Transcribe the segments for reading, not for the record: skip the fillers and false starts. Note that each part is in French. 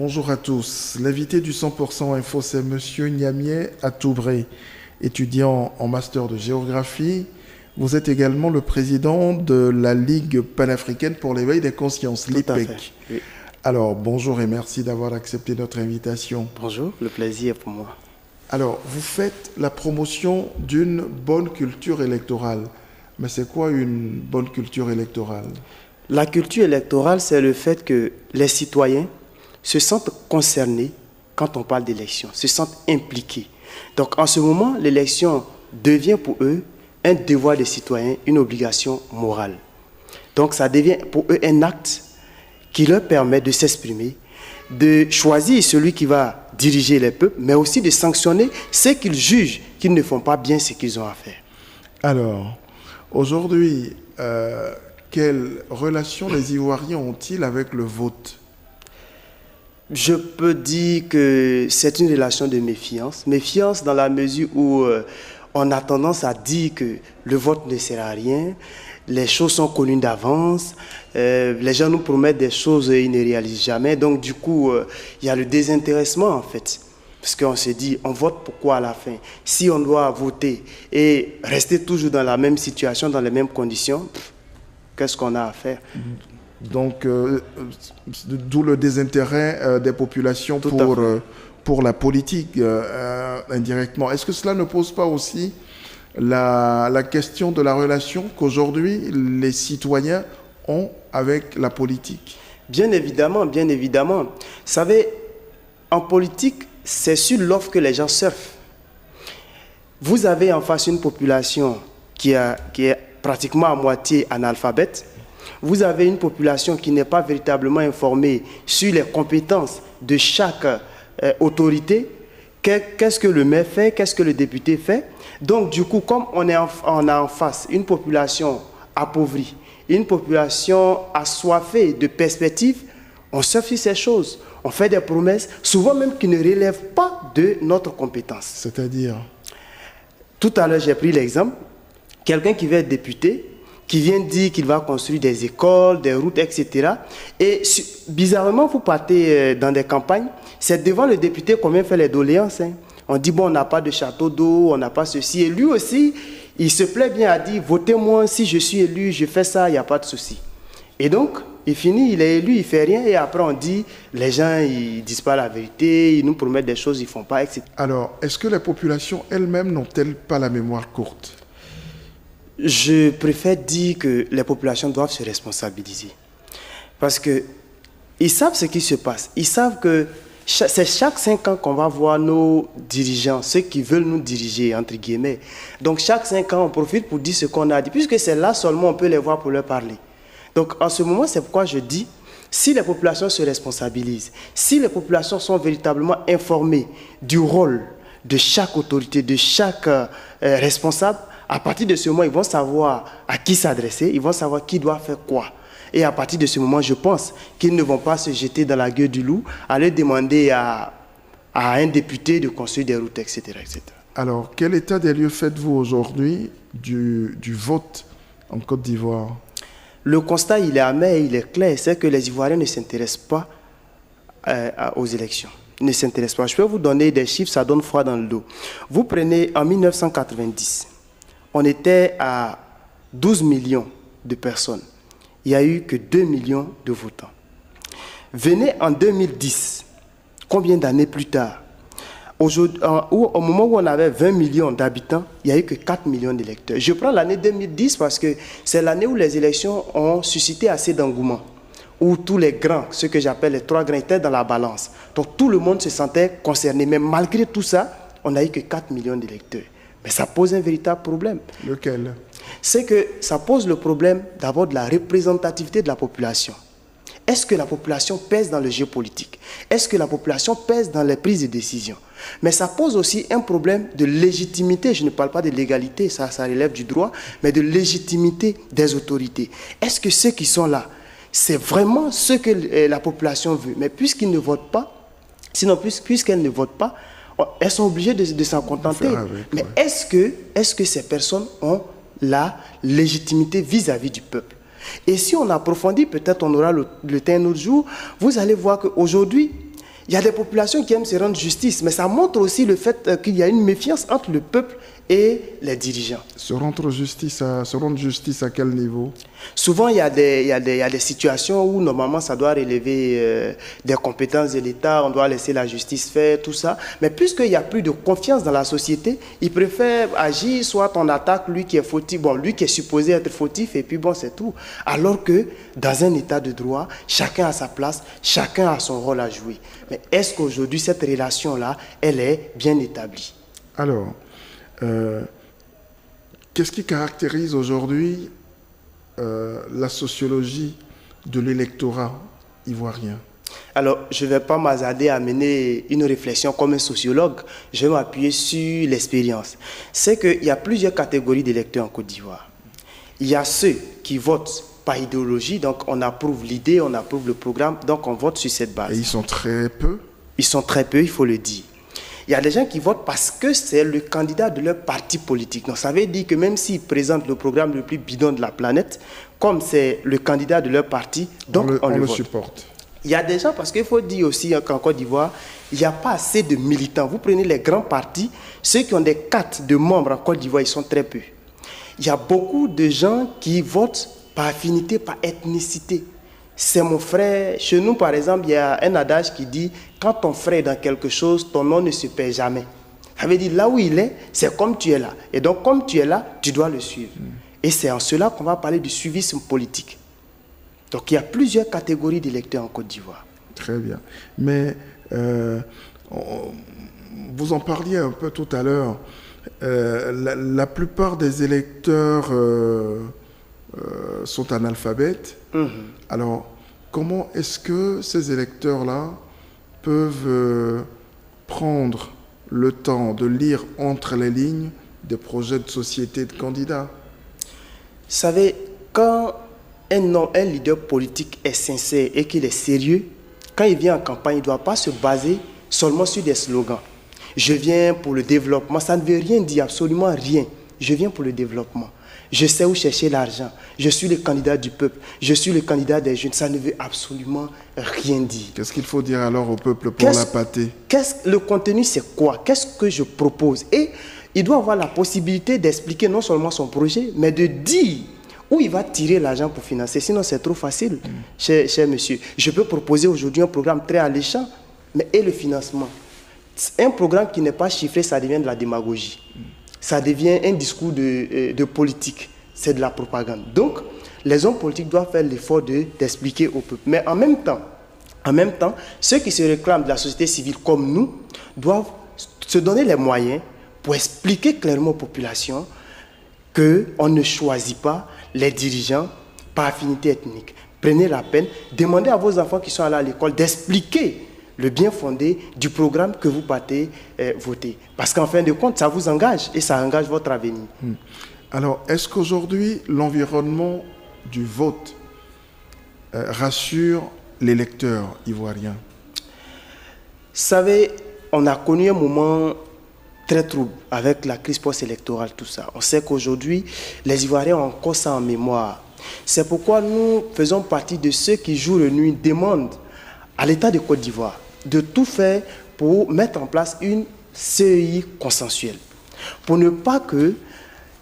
Bonjour à tous. L'invité du 100% Info, c'est Monsieur Niamié Atoubré, étudiant en master de géographie. Vous êtes également le président de la Ligue panafricaine pour l'éveil des consciences, l'IPEC. Oui. Alors, bonjour et merci d'avoir accepté notre invitation. Bonjour, le plaisir est pour moi. Alors, vous faites la promotion d'une bonne culture électorale. Mais c'est quoi une bonne culture électorale? La culture électorale, c'est le fait que les citoyens se sentent concernés quand on parle d'élection, se sentent impliqués. Donc, en ce moment, l'élection devient pour eux un devoir des citoyens, une obligation morale. Donc, ça devient pour eux un acte qui leur permet de s'exprimer, de choisir celui qui va diriger les peuples, mais aussi de sanctionner ceux qu'ils jugent qu'ils ne font pas bien ce qu'ils ont à faire. Alors, aujourd'hui, quelle relation les Ivoiriens ont-ils avec le vote? Je peux dire que c'est une relation de méfiance. Méfiance dans la mesure où on a tendance à dire que le vote ne sert à rien, les choses sont connues d'avance, les gens nous promettent des choses et ils ne réalisent jamais. Donc du coup, il y a le désintéressement en fait. Parce qu'on se dit, on vote pourquoi à la fin? Si on doit voter et rester toujours dans la même situation, dans les mêmes conditions, qu'est-ce qu'on a à faire? Donc, d'où le désintérêt des populations pour la politique, indirectement. Est-ce que cela ne pose pas aussi la question de la relation qu'aujourd'hui les citoyens ont avec la politique? Bien évidemment, bien évidemment. Vous savez, en politique, c'est sur l'offre que les gens surfent. Vous avez en face une population qui est pratiquement à moitié analphabète. Vous avez une population qui n'est pas véritablement informée sur les compétences de chaque autorité. Qu'est-ce que le maire fait? Qu'est-ce que le député fait? Donc, du coup, comme on a en face une population appauvrie, une population assoiffée de perspectives, on surfe sur ces choses. On fait des promesses, souvent même qui ne relèvent pas de notre compétence. C'est-à-dire? Tout à l'heure, j'ai pris l'exemple. Quelqu'un qui veut être député, qui vient dire qu'il va construire des écoles, des routes, etc. Et bizarrement, vous partez dans des campagnes, c'est devant le député qu'on vient faire les doléances. On dit, bon, on n'a pas de château d'eau, on n'a pas ceci. Et lui aussi, il se plaît bien à dire, votez-moi, si je suis élu, je fais ça, il n'y a pas de souci. Et donc, il finit, il est élu, il ne fait rien. Et après, on dit, les gens, ils ne disent pas la vérité, ils nous promettent des choses, ils ne font pas, etc. Alors, est-ce que les populations elles-mêmes n'ont-elles pas la mémoire courte? Je préfère dire que les populations doivent se responsabiliser. Parce qu'ils savent ce qui se passe. Ils savent que c'est chaque 5 ans qu'on va voir nos dirigeants, ceux qui veulent nous diriger, entre guillemets. Donc chaque 5 ans, on profite pour dire ce qu'on a dit, puisque c'est là seulement on peut les voir pour leur parler. Donc en ce moment, c'est pourquoi je dis, si les populations se responsabilisent, si les populations sont véritablement informées du rôle de chaque autorité, de chaque responsable, à partir de ce moment, ils vont savoir à qui s'adresser, ils vont savoir qui doit faire quoi. Et à partir de ce moment, je pense qu'ils ne vont pas se jeter dans la gueule du loup, aller demander à un député de construire des routes, etc., etc. Alors, quel état des lieux faites-vous aujourd'hui du vote en Côte d'Ivoire? Le constat, il est amer, il est clair, c'est que les Ivoiriens ne s'intéressent pas aux élections. Ils ne s'intéressent pas. Je peux vous donner des chiffres, ça donne froid dans le dos. Vous prenez en 1990, on était à 12 millions de personnes. Il n'y a eu que 2 millions de votants. Venez en 2010, combien d'années plus tard? Au moment où on avait 20 millions d'habitants, il n'y a eu que 4 millions d'électeurs. Je prends l'année 2010 parce que c'est l'année où les élections ont suscité assez d'engouement, où tous les grands, ce que j'appelle les 3 grands, étaient dans la balance. Donc tout le monde se sentait concerné. Mais malgré tout ça, on n'a eu que 4 millions d'électeurs. Mais ça pose un véritable problème. Lequel? C'est que ça pose le problème d'abord de la représentativité de la population. Est-ce que la population pèse dans le jeu politique? Est-ce que la population pèse dans les prises de décision? Mais ça pose aussi un problème de légitimité. Je ne parle pas de légalité, ça relève du droit, mais de légitimité des autorités. Est-ce que ceux qui sont là, c'est vraiment ce que la population veut? Mais puisqu'ils ne votent pas, sinon puisqu'elles ne votent pas, elles sont obligées de s'en contenter. Mais est-ce que ces personnes ont la légitimité vis-à-vis du peuple? Et si on approfondit, peut-être on aura le temps un autre jour, vous allez voir qu'aujourd'hui, Il y a des populations qui aiment se rendre justice, mais ça montre aussi le fait qu'il y a une méfiance entre le peuple et les dirigeants. Se rendre justice à quel niveau? Souvent, il y a des situations où normalement ça doit relever des compétences de l'État, on doit laisser la justice faire, tout ça. Mais puisqu'il n'y a plus de confiance dans la société, ils préfèrent agir, soit on attaque lui qui est fautif, bon, lui qui est supposé être fautif, et puis bon, c'est tout. Alors que dans un État de droit, chacun a sa place, chacun a son rôle à jouer. Mais est-ce qu'aujourd'hui, cette relation-là, elle est bien établie? Alors, qu'est-ce qui caractérise aujourd'hui la sociologie de l'électorat ivoirien? Alors, je ne vais pas m'hasarder à mener une réflexion comme un sociologue, je vais m'appuyer sur l'expérience. C'est qu'il y a plusieurs catégories d'électeurs en Côte d'Ivoire. Il y a ceux qui votent par idéologie, donc on approuve l'idée, on approuve le programme, donc on vote sur cette base. Et ils sont très peu? Ils sont très peu, il faut le dire. Il y a des gens qui votent parce que c'est le candidat de leur parti politique. Donc ça veut dire que même s'ils présentent le programme le plus bidon de la planète, comme c'est le candidat de leur parti, donc on le vote. Supporte. Il y a des gens, parce qu'il faut dire aussi qu'en Côte d'Ivoire, il n'y a pas assez de militants. Vous prenez les grands partis, ceux qui ont des cartes de membres en Côte d'Ivoire, ils sont très peu. Il y a beaucoup de gens qui votent par affinité, par ethnicité. C'est mon frère. Chez nous, par exemple, il y a un adage qui dit « Quand ton frère est dans quelque chose, ton nom ne se perd jamais ». Ça veut dire là où il est, c'est comme tu es là. Et donc, comme tu es là, tu dois le suivre. Et c'est en cela qu'on va parler du suivisme politique. Donc, il y a plusieurs catégories d'électeurs en Côte d'Ivoire. Très bien. Mais vous en parliez un peu tout à l'heure. La plupart des électeurs sont analphabètes. Alors, comment est-ce que ces électeurs-là peuvent prendre le temps de lire entre les lignes des projets de société de candidats? Vous savez, quand un leader politique est sincère et qu'il est sérieux, quand il vient en campagne, il ne doit pas se baser seulement sur des slogans. Je viens pour le développement, ça ne veut rien dire, absolument rien. Je viens pour le développement. Je sais où chercher l'argent. Je suis le candidat du peuple. Je suis le candidat des jeunes. Ça ne veut absolument rien dire. Qu'est-ce qu'il faut dire alors au peuple pour l'appâter? Le contenu, c'est quoi? Qu'est-ce que je propose? Et il doit avoir la possibilité d'expliquer non seulement son projet, mais de dire où il va tirer l'argent pour financer. Sinon, c'est trop facile, cher monsieur. Je peux proposer aujourd'hui un programme très alléchant, mais et le financement? Un programme qui n'est pas chiffré, ça devient de la démagogie. Ça devient un discours de politique. C'est de la propagande. Donc, les hommes politiques doivent faire l'effort d'expliquer au peuple. Mais en même temps, ceux qui se réclament de la société civile comme nous doivent se donner les moyens pour expliquer clairement aux populations qu'on ne choisit pas les dirigeants par affinité ethnique. Prenez la peine, demandez à vos enfants qui sont allés à l'école d'expliquer le bien fondé du programme que vous partez voter. Parce qu'en fin de compte, ça vous engage et ça engage votre avenir. Alors, est-ce qu'aujourd'hui, l'environnement du vote rassure les lecteurs ivoiriens? Vous savez, on a connu un moment très trouble avec la crise post-électorale, tout ça. On sait qu'aujourd'hui, les Ivoiriens ont encore ça en mémoire. C'est pourquoi nous faisons partie de ceux qui, jour et nuit, demandent à l'État de Côte d'Ivoire de tout faire pour mettre en place une CEI consensuelle. Pour ne pas que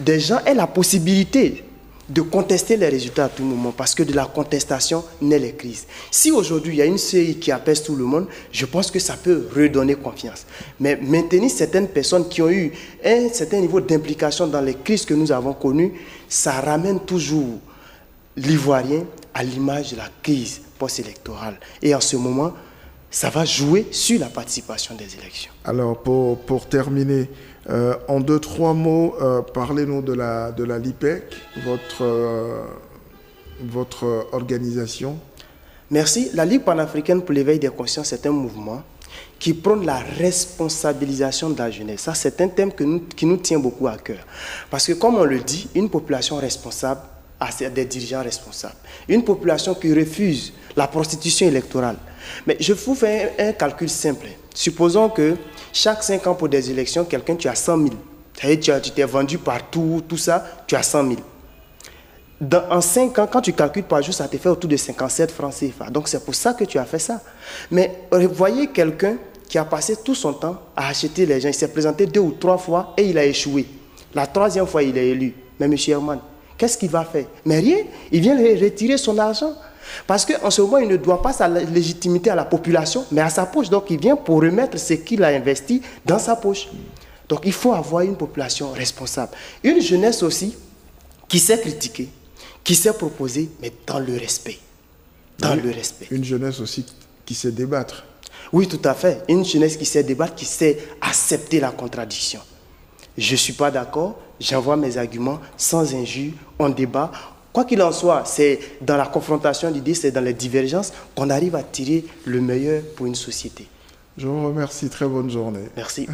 des gens aient la possibilité de contester les résultats à tout moment, parce que de la contestation naît les crises. Si aujourd'hui il y a une CEI qui apaise tout le monde, je pense que ça peut redonner confiance. Mais maintenir certaines personnes qui ont eu un certain niveau d'implication dans les crises que nous avons connues, ça ramène toujours l'Ivoirien à l'image de la crise post-électorale. Et en ce moment, ça va jouer sur la participation des élections. Alors, pour terminer, en 2-3 mots, parlez-nous de la LIPEC, votre organisation. Merci. La Ligue panafricaine pour l'éveil des consciences, c'est un mouvement qui prône la responsabilisation de la jeunesse. Ça, c'est un thème qui nous tient beaucoup à cœur. Parce que, comme on le dit, une population responsable a des dirigeants responsables. Une population qui refuse la prostitution électorale. Mais je vous fais un calcul simple. Supposons que chaque 5 ans pour des élections, quelqu'un, tu as 100 000. Ça veut dire, tu t'es vendu partout, tout ça, tu as 100 000. En 5 ans, quand tu calcules par jour, ça te fait autour de 57 francs CFA. Donc c'est pour ça que tu as fait ça. Mais voyez quelqu'un qui a passé tout son temps à acheter les gens. Il s'est présenté 2 ou 3 fois et il a échoué. La 3e fois, il est élu. Mais M. Herman, qu'est-ce qu'il va faire? Mais rien, il vient retirer son argent. Parce qu'en ce moment, il ne doit pas sa légitimité à la population, mais à sa poche. Donc il vient pour remettre ce qu'il a investi dans sa poche. Donc il faut avoir une population responsable. Une jeunesse aussi qui sait critiquer, qui sait proposer, mais dans le respect. Dans le respect. Une jeunesse aussi qui sait débattre. Oui, tout à fait. Une jeunesse qui sait débattre, qui sait accepter la contradiction. Je ne suis pas d'accord, j'envoie mes arguments sans injure, on débat. Quoi qu'il en soit, c'est dans la confrontation d'idées, c'est dans les divergences qu'on arrive à tirer le meilleur pour une société. Je vous remercie, très bonne journée. Merci.